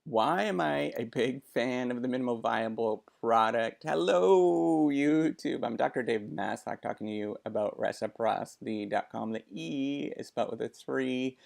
Why am I a big fan of the minimal viable product? Hello, YouTube. I'm Dr. Dave Maslock talking to you about reciprocity.com. The E is spelled with a 3.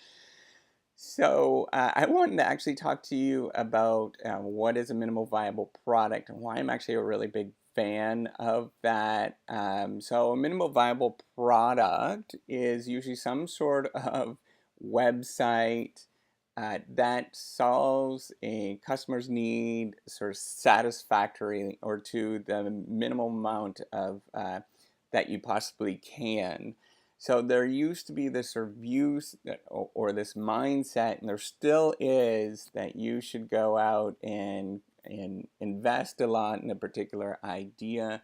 I wanted to actually talk to you about what is a minimal viable product and why I'm actually a really big fan of that. A minimal viable product is usually some sort of website that solves a customer's need sort of satisfactory or to the minimal amount of that you possibly can. So there used to be this sort of view or this mindset, and there still is, that you should go out and invest a lot in a particular idea,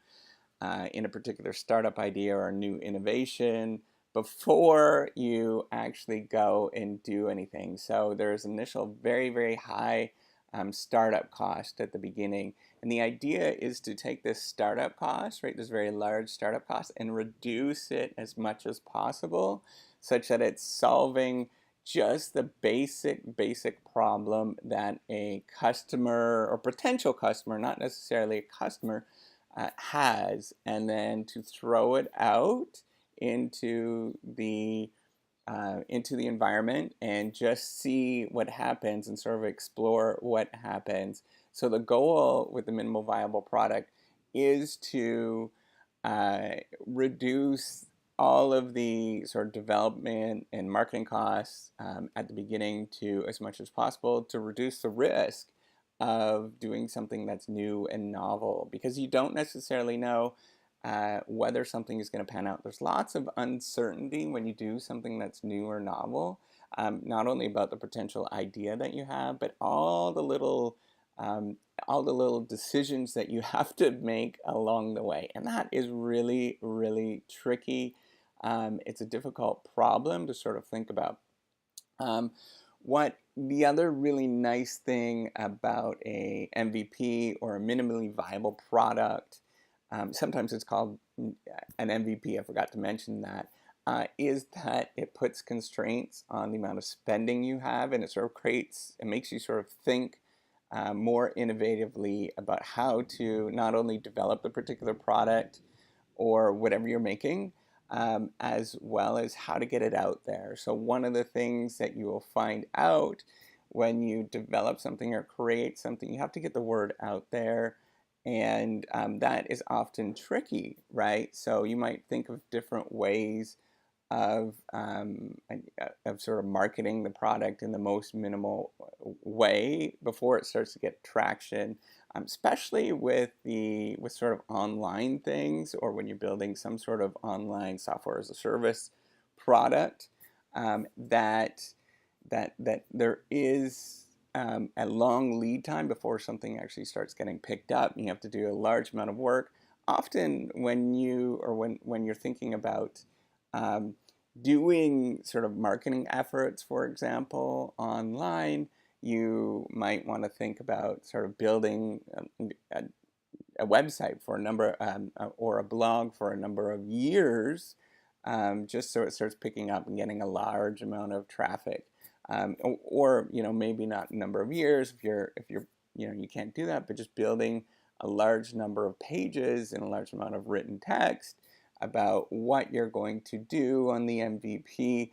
in a particular startup idea or a new innovation before you actually go and do anything. So there's initial very, very high startup cost at the beginning. And the idea is to take this startup cost, right, this very large startup cost, and reduce it as much as possible such that it's solving just the basic problem that a customer or potential customer, not necessarily a customer, has, and then to throw it out into the environment and just see what happens and sort of explore what happens. So the goal with the minimal viable product is to uh, reduce all of the sort of development and marketing costs at the beginning to as much as possible, to reduce the risk of doing something that's new and novel, because you don't necessarily know whether something is going to pan out. There's lots of uncertainty when you do something that's new or novel, not only about the potential idea that you have, but um, all the little decisions that you have to make along the way. And that is really, really tricky. It's a difficult problem to sort of think about. What the other really nice thing about a MVP or a minimally viable product, sometimes it's called an MVP, I forgot to mention that, is that it puts constraints on the amount of spending you have, and it sort of it makes you sort of think more innovatively about how to not only develop the particular product or whatever you're making, as well as how to get it out there. So one of the things that you will find out when you develop something or create something, you have to get the word out there. And that is often tricky, right? So you might think of different ways of sort of marketing the product in the most minimal way before it starts to get traction, especially with sort of online things, or when you're building some sort of online software as a service product, that there is a long lead time before something actually starts getting picked up. You have to do a large amount of work. Often when you're thinking about um, doing sort of marketing efforts, for example, online, you might want to think about sort of building a website for a number or a blog for a number of years, just so it starts picking up and getting a large amount of traffic. Or maybe not a number of years if you're you can't do that, but just building a large number of pages and a large amount of written text about what you're going to do on the MVP,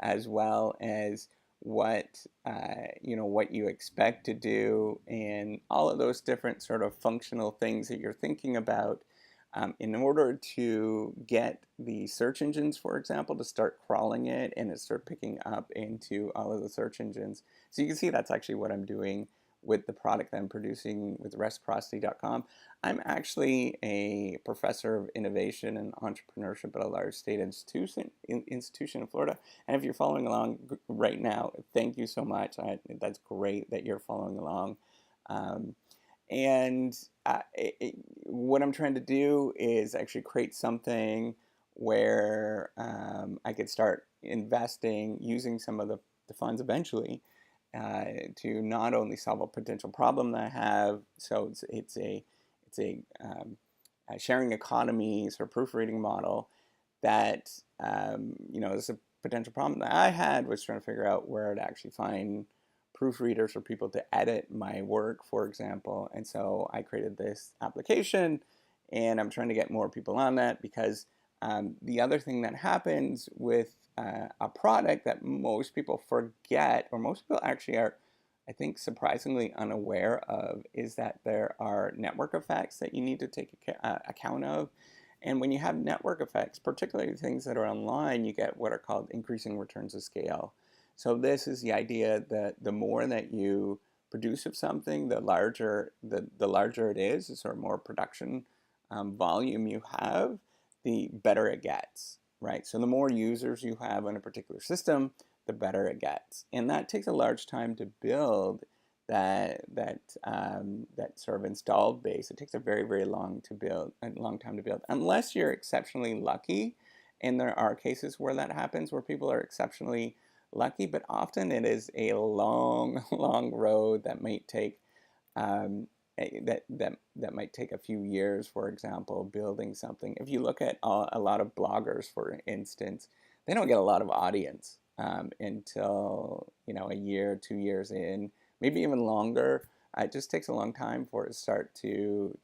as well as what you expect to do, and all of those different sort of functional things that you're thinking about, in order to get the search engines, for example, to start crawling it and it start picking up into all of the search engines. So you can see that's actually what I'm doing with the product that I'm producing with reciprocity.com. I'm actually a professor of innovation and entrepreneurship at a large state institution in Florida. And if you're following along right now, thank you so much. That's great that you're following along. Um, and what I'm trying to do is actually create something where I could start investing using some of the funds eventually, to not only solve a potential problem that I have. So it's a sharing economy sort of proofreading model that this is a potential problem that I had, was trying to figure out where to actually find proofreaders or people to edit my work, for example. And so I created this application, and I'm trying to get more people on that because the other thing that happens with a product that most people forget, or most people actually are, I think, surprisingly unaware of, is that there are network effects that you need to take account of. And when you have network effects, particularly things that are online, you get what are called increasing returns of scale. So this is the idea that the more that you produce of something, the larger it is, the sort of more production volume you have, the better it gets, right? So the more users you have on a particular system, the better it gets, and that takes a large time to build. That sort of installed base. It takes a very long time to build, unless you're exceptionally lucky. And there are cases where that happens, where people are exceptionally lucky, but often it is a long road that might take that might take a few years. For example, building something. If you look at a lot of bloggers, for instance, they don't get a lot of audience until a year, 2 years in, maybe even longer. It just takes a long time for it to start to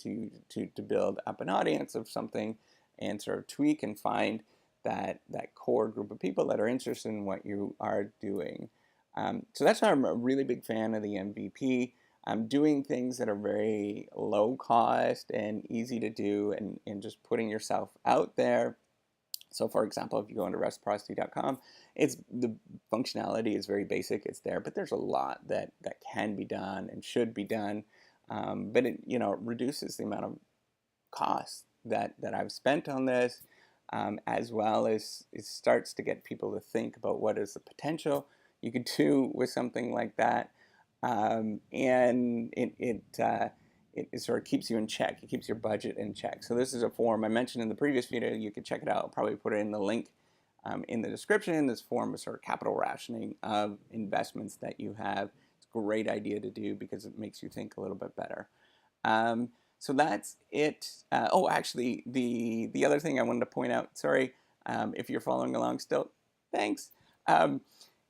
build up an audience of something, and sort of tweak and find that core group of people that are interested in what you are doing. So that's why I'm a really big fan of the MVP. I'm doing things that are very low cost and easy to do, and just putting yourself out there. So for example, if you go into reciprocity.com, the functionality is very basic, it's there, but there's a lot that can be done and should be done. But it reduces the amount of cost that I've spent on this, as well as it starts to get people to think about what is the potential you could do with something like that. And it sort of keeps you in check. It keeps your budget in check. So this is a form I mentioned in the previous video. You could check it out. I'll probably put it in the link in the description. This form is sort of capital rationing of investments that you have. It's a great idea to do because it makes you think a little bit better. So that's it. Oh, actually, the other thing I wanted to point out, sorry, if you're following along still, thanks.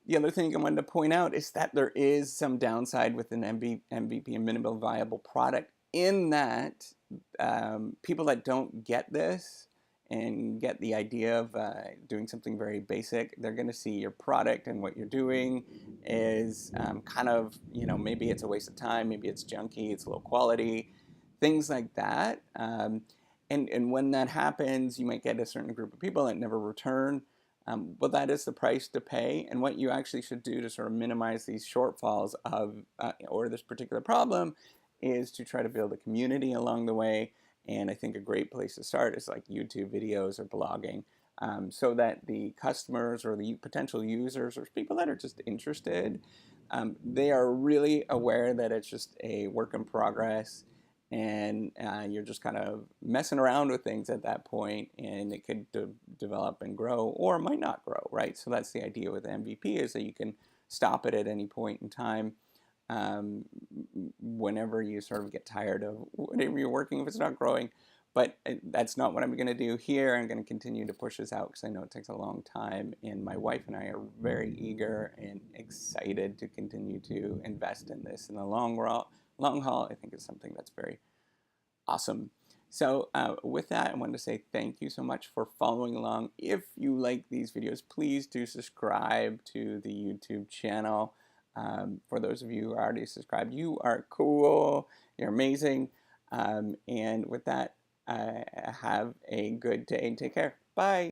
The other thing I wanted to point out is that there is some downside with an MVP, a minimal viable product, in that people that don't get this and get the idea of doing something very basic, they're going to see your product and what you're doing is kind of, maybe it's a waste of time, maybe it's junky, it's low quality, things like that. And when that happens, you might get a certain group of people that never return. Well, that is the price to pay. And what you actually should do to sort of minimize these shortfalls of or this particular problem is to try to build a community along the way. And I think a great place to start is like YouTube videos or blogging, so that the customers or the potential users or people that are just interested, they are really aware that it's just a work in progress, and you're just kind of messing around with things at that point, and it could develop and grow, or it might not grow, right? So that's the idea with MVP, is that you can stop it at any point in time, whenever you sort of get tired of whatever you're working, if it's not growing. But that's not what I'm going to do here. I'm going to continue to push this out because I know it takes a long time, and my wife and I are very eager and excited to continue to invest in this in the long haul. I think it's something that's very awesome. So with that, I wanted to say thank you so much for following along. If you like these videos, please do subscribe to the YouTube channel. For those of you who are already subscribed, you are cool. You're amazing. And with that, have a good day and take care. Bye.